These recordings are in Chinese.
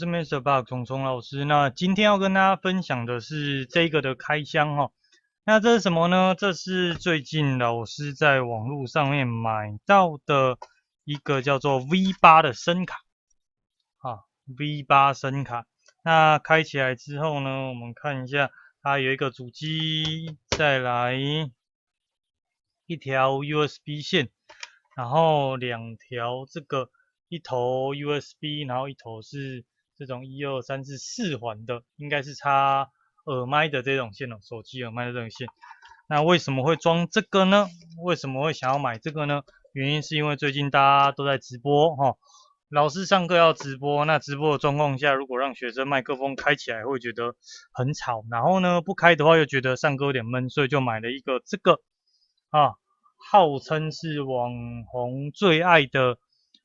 是 Mr. Bug 虫虫老师。那今天要跟大家分享的是这个的开箱哈。那这是什么呢？这是最近老师在网络上面买到的一个叫做 V8 的声卡啊，V8 声卡。那开起来之后呢，我们看一下，它有一个主机，再来一条 USB 线，然后两条这个。一头 USB， 然后一头是这种1、2、3、4环的，应该是插耳麦的这种线哦，手机耳麦的这种线。那为什么会装这个呢？为什么会想要买这个呢？原因是因为最近大家都在直播哈，老师上课要直播，那直播的状况下，如果让学生麦克风开起来，会觉得很吵，然后呢不开的话又觉得上课有点闷，所以就买了一个这个啊，号称是网红最爱的。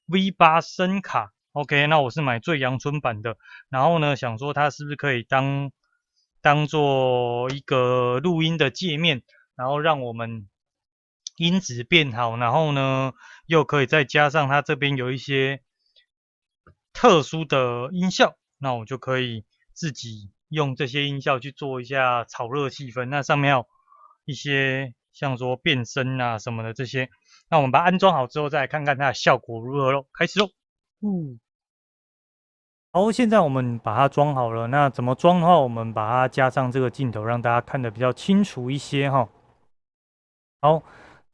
V8 声卡 ，OK， 那我是买最阳春版的，然后呢，想说它是不是可以当做一个录音的界面，然后让我们音质变好，然后呢，又可以再加上它这边有一些特殊的音效，那我就可以自己用这些音效去做一下炒热气氛。那上面有一些像说变声啊什么的这些。那我们把它安装好之后，再来看看它的效果如何咯。开始咯。好，现在我们把它装好了。那怎么装的话，我们把它加上这个镜头，让大家看得比较清楚一些哈。好，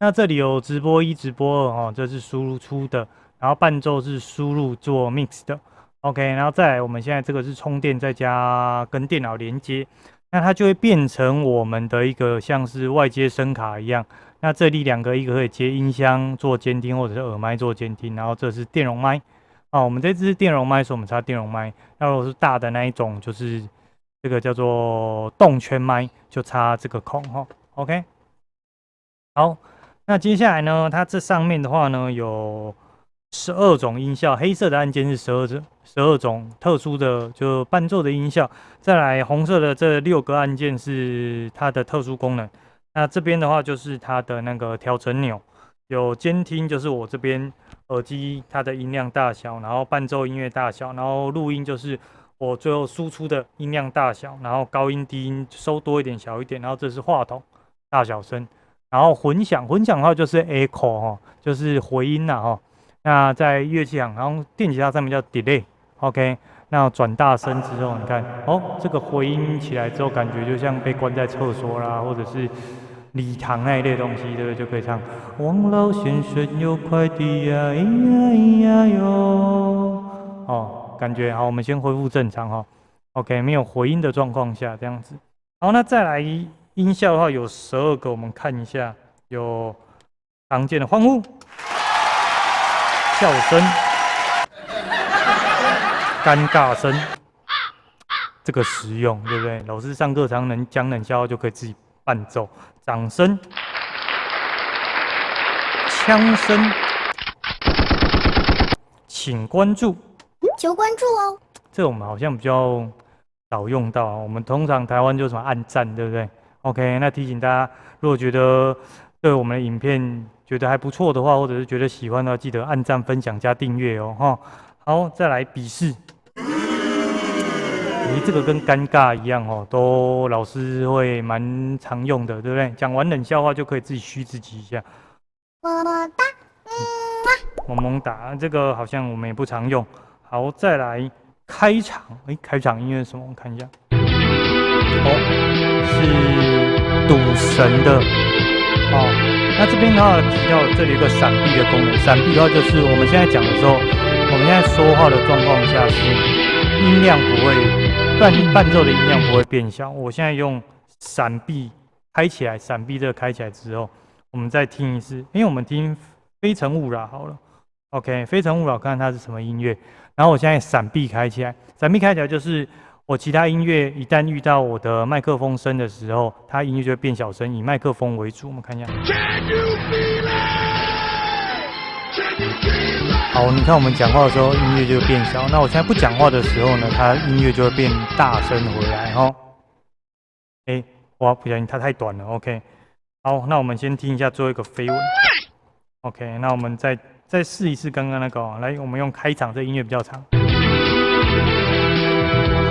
那这里有直播1、直播2哈，这是输入出的，然后伴奏是输入做 mix 的。OK， 然后再来，我们现在这个是充电再加跟电脑连接，那它就会变成我们的一个像是外接声卡一样。那这里两个，一个可以接音箱做监听，或者是耳麦做监听，然后这是电容麦。我们这支是电容麦，所以我们插电容麦。那如果是大的那一种，就是这个叫做动圈麦，就插这个孔哈。OK， 好，那接下来呢，它这上面的话呢，有12种音效，黑色的按键是12种特殊的就伴奏的音效，再来红色的这6个按键是它的特殊功能。那这边的话就是它的那个调整钮，有监听，就是我这边耳机它的音量大小，然后伴奏音乐大小，然后录音就是我最后输出的音量大小，然后高音低音收多一点小一点，然后这是话筒大小声，然后混响的话就是 echo 哈，就是回音啦哈。那在乐器行，然后电吉他上面叫 delay，OK，那转大声之后，你看哦，这个回音起来之后，感觉就像被关在厕所啦，或者是礼堂那一类东西，对不对？就可以唱。王老先生有快递呀，咿呀咿呀哟。哦，感觉好，我们先恢复正常哈。OK， 没有回音的状况下这样子。好，那再来音效的话有12个，我们看一下，有常见的欢呼。笑声、尴尬声，这个实用，对不对？老师上课常能讲冷笑话，就可以自己伴奏。掌声、枪声，请关注，求关注哦。这我们好像比较少用到，我们通常台湾就什么按赞，对不对 ？OK， 那提醒大家，如果觉得对我们的影片觉得还不错的话，或者是觉得喜欢的话，记得按赞、分享、加订阅哦，哈。好，再来笔试。这个跟尴尬一样哦，都老师会蛮常用的，对不对？讲完冷笑话就可以自己嘘自己一下。么么哒，萌萌哒，这个好像我们也不常用。好，再来开场。开场音乐是什么？我们看一下。哦，是赌神的。那这边的话提到这里有个闪避的功能，闪避的话就是我们现在讲的时候，我们现在说话的状况下是音量不会伴奏的音量不会变小。我现在用闪避开起来，闪避这个开起来之后，我们再听一次。因为我们听《非诚勿扰》好了 ，OK，《非诚勿扰》看看它是什么音乐。然后我现在闪避开起来，闪避开起来就是我其他音乐一旦遇到我的麦克风声的时候，它音乐就会变小声，以麦克风为主。我们看一下。好，你看我们讲话的时候，音乐就会变小。那我现在不讲话的时候呢，它音乐就会变大声回来哈。哇，不小心它太短了。OK， 好，那我们先听一下最后一个飞吻。OK， 那我们再试一次刚刚那个。来，我们用开场，这音乐比较长。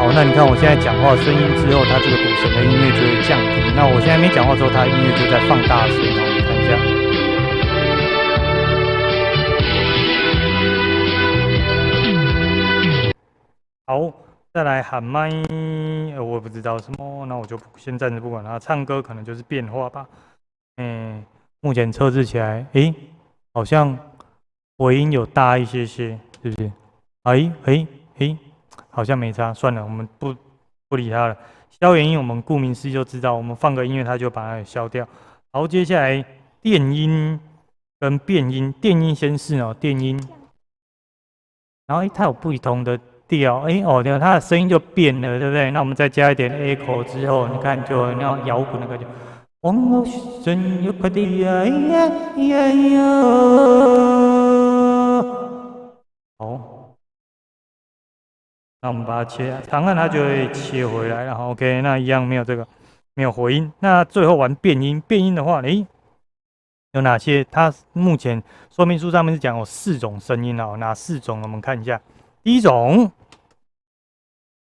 好，那你看我现在讲话声音之后，它这个赌神的音乐就会降低。那我现在没讲话之后，它的音乐就在放大声。好，我们看一下。好，再来喊麦，我也不知道什么，那我就先暂时不管它。唱歌可能就是变化吧。目前测试起来，好像回音有大一些些，是不是？好像没差，算了，我们不理它了。消元音，我们顾名思义就知道，我们放个音乐，它就把它给消掉。好，接下来电音跟变音，电音先试哦，电音，然后它有不同的调，对，它的声音就变了，对不对？那我们再加一点 echo 之后，你看就有那种摇滚的感觉。往后神有快递呀呀呀呀！好，那我们把它切，长按它就会切回来，然后 OK，那一样没有这个没有回音。那最后玩变音，变音的话，有哪些？它目前说明书上面是讲有4种声音哦，哪4种？我们看一下。第一种，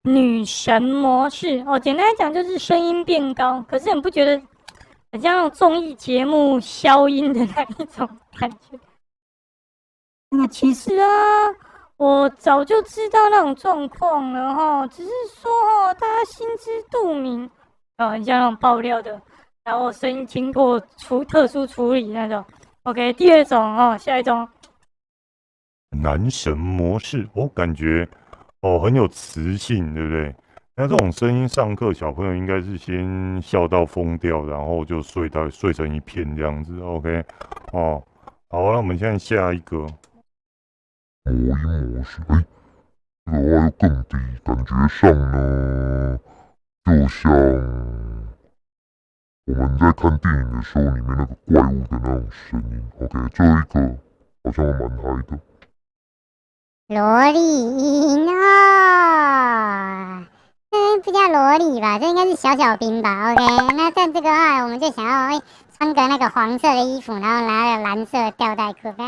女神模式哦，简单来讲就是声音变高，可是你不觉得很像那种综艺节目消音的那一种感觉？那其实啊，我早就知道那种状况了哈，只是说大家心知肚明很像那种爆料的，然后声音经过特殊处理那种。OK， 第2种下一种。男神模式，我感觉很有磁性，对不对？那这种声音上课，小朋友应该是先笑到疯掉，然后就睡成一片这样子。OK， 好，那我们现在下一个魔音模式，这个的话又更低，感觉上呢，就像我们在看电影的时候里面那个怪物的那种声音。OK， 这一个好像蛮嗨的。萝莉音不叫萝莉吧，这应该是小小兵吧。OK， 那像这个话，我们就想要穿个那个黄色的衣服，然后拿个蓝色的吊带裤。有没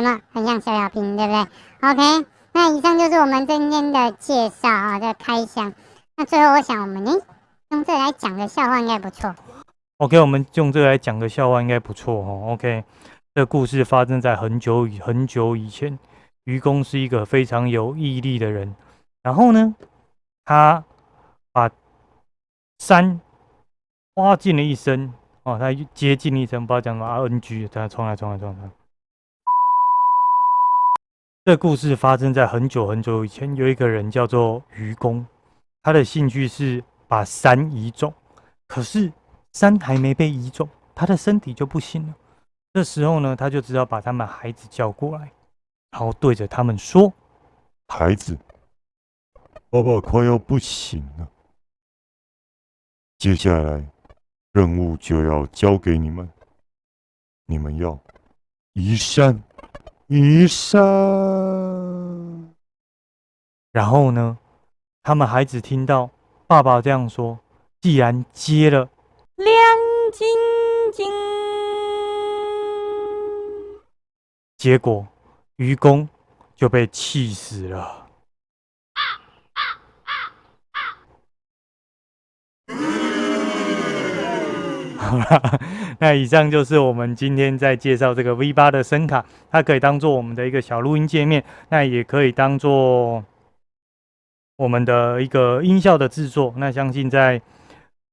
有很像小小兵，对不对 ？OK， 那以上就是我们今天的介绍这开箱。那最后我想我们用这来讲个笑话应该不错。OK， 我们用这个来讲个笑话应该不错哦。OK， 这个故事发生在很久以前。愚公是一个非常有毅力的人，然后呢，他把山花尽了一生他接近一生，不知道讲什么 RNG， 再重来。这个故事发生在很久以前，有一个人叫做愚公，他的兴趣是把山移走，可是山还没被移走，他的身体就不行了。这时候呢，他就只好把他们孩子叫过来，然后对着他们说：“孩子，爸爸快要不行了，接下来任务就要交给你们，你们要移山。”然后呢，他们孩子听到爸爸这样说，既然接了，亮晶晶，结果愚公就被气死了。好啦，那以上就是我们今天在介绍这个 V8 的声卡，它可以当做我们的一个小录音界面，那也可以当做我们的一个音效的制作。那相信在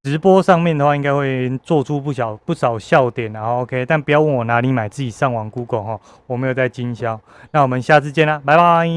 直播上面的话，应该会做出不少笑点，然后 OK， 但不要问我哪里买，自己上网 Google 我没有在经销。那我们下次见啦，拜拜。